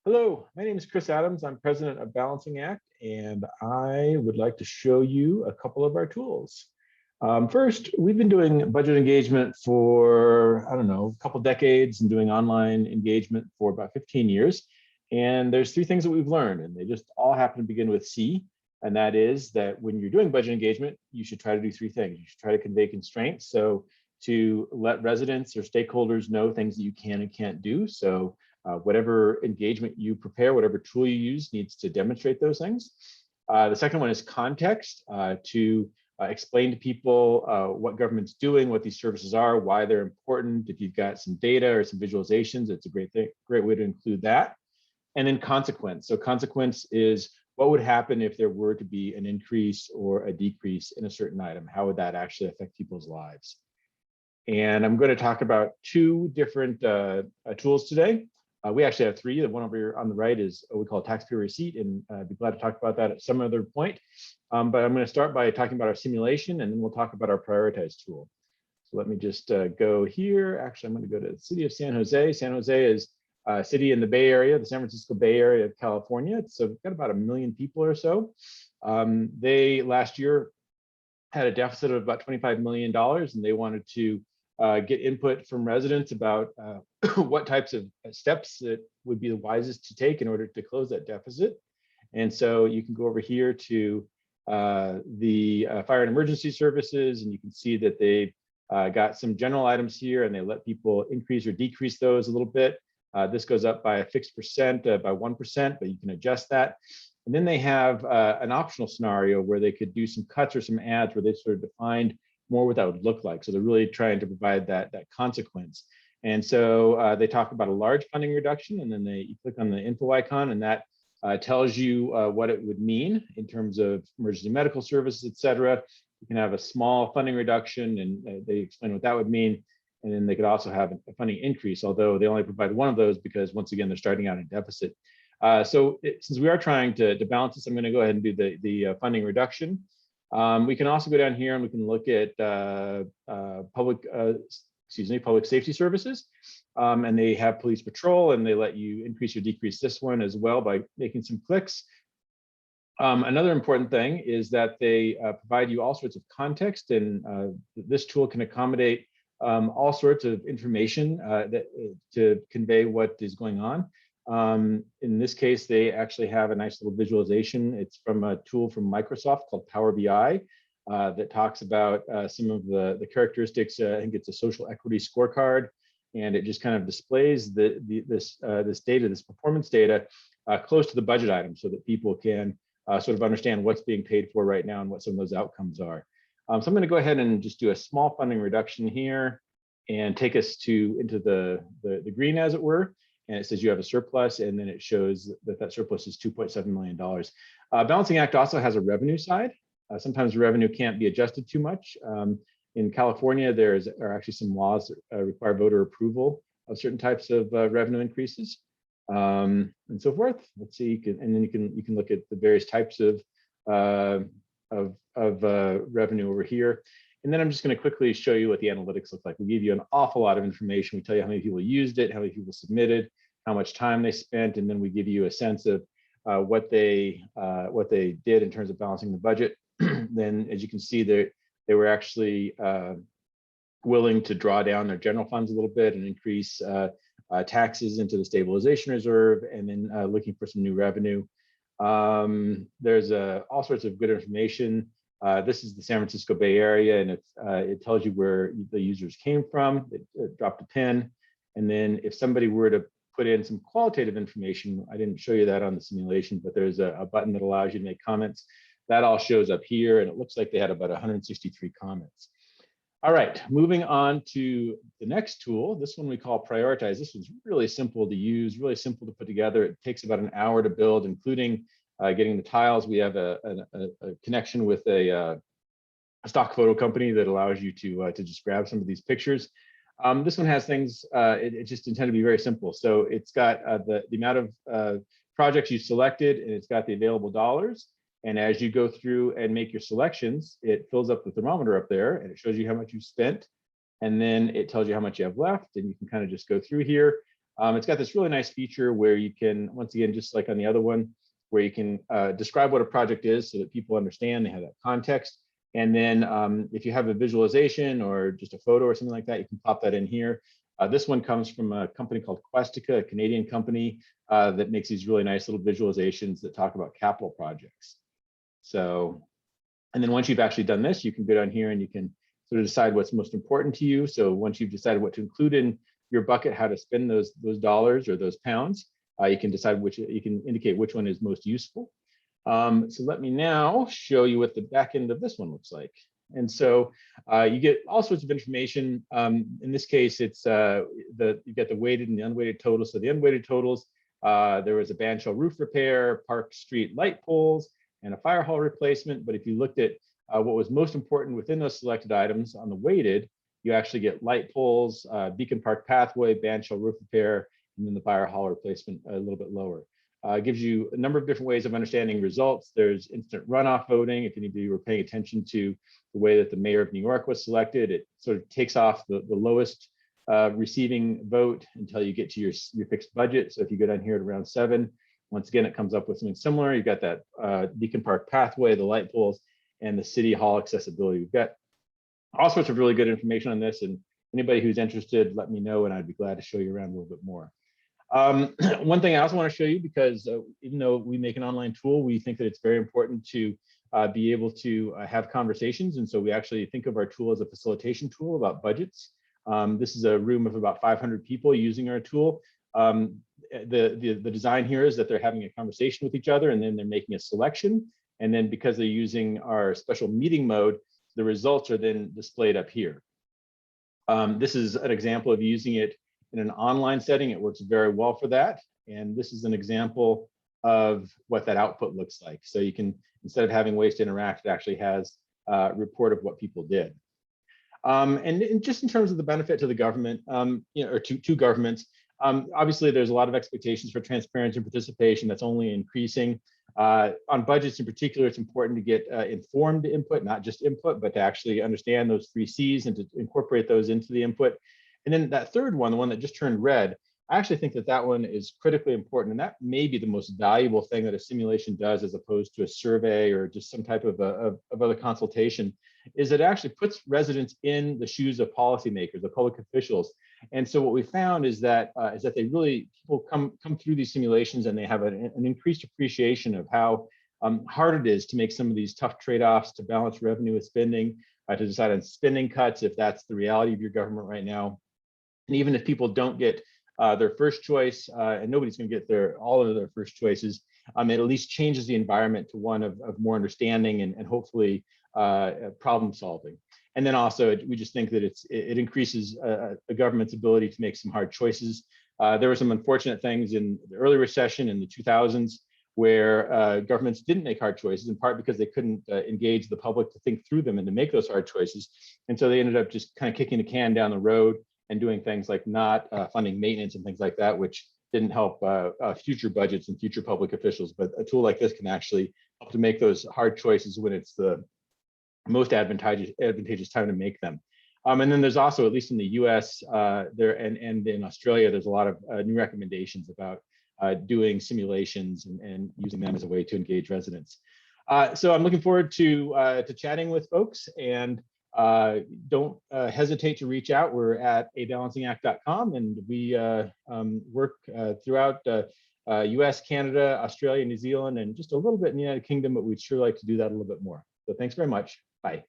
Hello, my name is Chris Adams. I'm president of Balancing Act, and I would like to show you a couple of our tools. First, we've been doing budget engagement for, I don't know, a couple decades and doing online engagement for about 15 years. And there's three things that we've learned, and they just all happen to begin with C. And that is that when you're doing budget engagement, you should try to do three things. You should try to convey constraints. So to let residents or stakeholders know things that you can and can't do. So whatever engagement you prepare, whatever tool you use needs to demonstrate those things. The second one is context, to explain to people what government's doing, what these services are, why they're important. If you've got some data or some visualizations, it's a great way to include that. And then consequence. So consequence is what would happen if there were to be an increase or a decrease in a certain item? How would that actually affect people's lives? And I'm going to talk about two different tools today. We actually have three. The one over here on the right is what we call taxpayer receipt, and I'd be glad to talk about that at some other point. But I'm going to start by talking about our simulation, and then we'll talk about our prioritize tool. So let me just go here. Actually, I'm going to go to the city of San Jose. San Jose is a city in the Bay Area, the San Francisco Bay Area of California. So we've got about 1 million people or so. They last year had a deficit of about $25 million, and they wanted to get input from residents about what types of steps that would be the wisest to take in order to close that deficit. And so you can go over here to the fire and emergency services, and you can see that they got some general items here, and they let people increase or decrease those a little bit. This goes up by a fixed percent, by 1%, but you can adjust that. And then they have an optional scenario where they could do some cuts or some adds where they sort of defined more what that would look like. So they're really trying to provide that consequence. And so they talk about a large funding reduction, and then you click on the info icon, and that tells you what it would mean in terms of emergency medical services, et cetera. You can have a small funding reduction, and they explain what that would mean. And then they could also have a funding increase, although they only provide one of those because, once again, they're starting out in deficit. Since we are trying to balance this, I'm going to go ahead and do the funding reduction. We can also go down here and we can look at public safety services, and they have police patrol, and they let you increase or decrease this one as well by making some clicks. Another important thing is that they provide you all sorts of context, and this tool can accommodate all sorts of information to convey what is going on. In this case, they actually have a nice little visualization. It's from a tool from Microsoft called Power BI that talks about some of the characteristics. I think it's a social equity scorecard, and it just kind of displays this data, this performance data, close to the budget item, so that people can sort of understand what's being paid for right now and what some of those outcomes are. So I'm going to go ahead and just do a small funding reduction here and take us into the green, as it were. And it says you have a surplus, and then it shows that surplus is $2.7 million. Balancing Act also has a revenue side. Sometimes revenue can't be adjusted too much. In California, there are actually some laws that require voter approval of certain types of revenue increases, and so forth. Let's see, and then you can look at the various types of revenue over here. And then I'm just going to quickly show you what the analytics look like. We give you an awful lot of information. We tell you how many people used it, how many people submitted, how much time they spent, and then we give you a sense of what they did in terms of balancing the budget. Then, as you can see, they were actually willing to draw down their general funds a little bit and increase taxes into the stabilization reserve, and then looking for some new revenue. There's all sorts of good information. This is the San Francisco Bay Area, and it tells you where the users came from. It dropped a pin. And then if somebody were to put in some qualitative information, I didn't show you that on the simulation, but there's a button that allows you to make comments. That all shows up here, and it looks like they had about 163 comments. All right, moving on to the next tool. This one we call Prioritize. This one's really simple to use, really simple to put together. It takes about an hour to build, including getting the tiles. We have a connection with a stock photo company that allows you to just grab some of these pictures. This one has things, it's just intended to be very simple. So it's got the amount of projects you selected, and it's got the available dollars. And as you go through and make your selections, it fills up the thermometer up there, and it shows you how much you spent. And then it tells you how much you have left, and you can kind of just go through here. It's got this really nice feature where you can, once again, just like on the other one, where you can describe what a project is so that people understand, they have that context. And then if you have a visualization or just a photo or something like that, you can pop that in here. This one comes from a company called Questica, a Canadian company that makes these really nice little visualizations that talk about capital projects. So, and then once you've actually done this, you can go down here and you can sort of decide what's most important to you. So once you've decided what to include in your bucket, how to spend those dollars or those pounds, you can decide which, you can indicate which one is most useful. So let me now show you what the back end of this one looks like. And so you get all sorts of information. In this case, it's you get the weighted and the unweighted totals. So the unweighted totals, there was a band shell roof repair, Park Street light poles, and a fire hall replacement. But if you looked at what was most important within those selected items on the weighted, you actually get light poles, Beacon Park pathway, band shell roof repair, and then the fire hall replacement a little bit lower. It gives you a number of different ways of understanding results. There's instant runoff voting. If any of you were paying attention to the way that the mayor of New York was selected, it sort of takes off the lowest receiving vote until you get to your fixed budget. So if you go down here at around 7, once again, it comes up with something similar. You've got that Beacon Park pathway, the light poles, and the city hall accessibility. We've got all sorts of really good information on this, and anybody who's interested, let me know, and I'd be glad to show you around a little bit more. One thing I also want to show you, because even though we make an online tool, we think that it's very important to be able to have conversations. And so we actually think of our tool as a facilitation tool about budgets. This is a room of about 500 people using our tool. The design here is that they're having a conversation with each other, and then they're making a selection. And then because they're using our special meeting mode, the results are then displayed up here. This is an example of using it in an online setting. It works very well for that. And this is an example of what that output looks like. So you can, instead of having ways to interact, it actually has a report of what people did. And just in terms of the benefit to the government, or to governments, obviously there's a lot of expectations for transparency and participation. That's only increasing. On budgets in particular, it's important to get informed input, not just input, but to actually understand those 3 C's and to incorporate those into the input. And then that third one, the one that just turned red, I actually think that that one is critically important. And that may be the most valuable thing that a simulation does, as opposed to a survey or just some type of other consultation, is it actually puts residents in the shoes of policymakers, of public officials. And so what we found is that they really, people come through these simulations and they have an increased appreciation of how hard it is to make some of these tough trade-offs, to balance revenue with spending, to decide on spending cuts if that's the reality of your government right now. And even if people don't get their first choice, and nobody's going to get all of their first choices, it at least changes the environment to one of more understanding and hopefully problem solving. And then also, we just think that it increases the government's ability to make some hard choices. There were some unfortunate things in the early recession in the 2000s where governments didn't make hard choices, in part because they couldn't engage the public to think through them and to make those hard choices. And so they ended up just kind of kicking the can down the road and doing things like not funding maintenance and things like that, which didn't help future budgets and future public officials. But a tool like this can actually help to make those hard choices when it's the most advantageous time to make them. And then there's also, at least in the US and in Australia, there's a lot of new recommendations about doing simulations and using them as a way to engage residents. So I'm looking forward to chatting with folks, and don't hesitate to reach out. We're at abalancingact.com, and we work throughout US, Canada, Australia, New Zealand, and just a little bit in the United Kingdom, but we'd sure like to do that a little bit more. So thanks very much. Bye.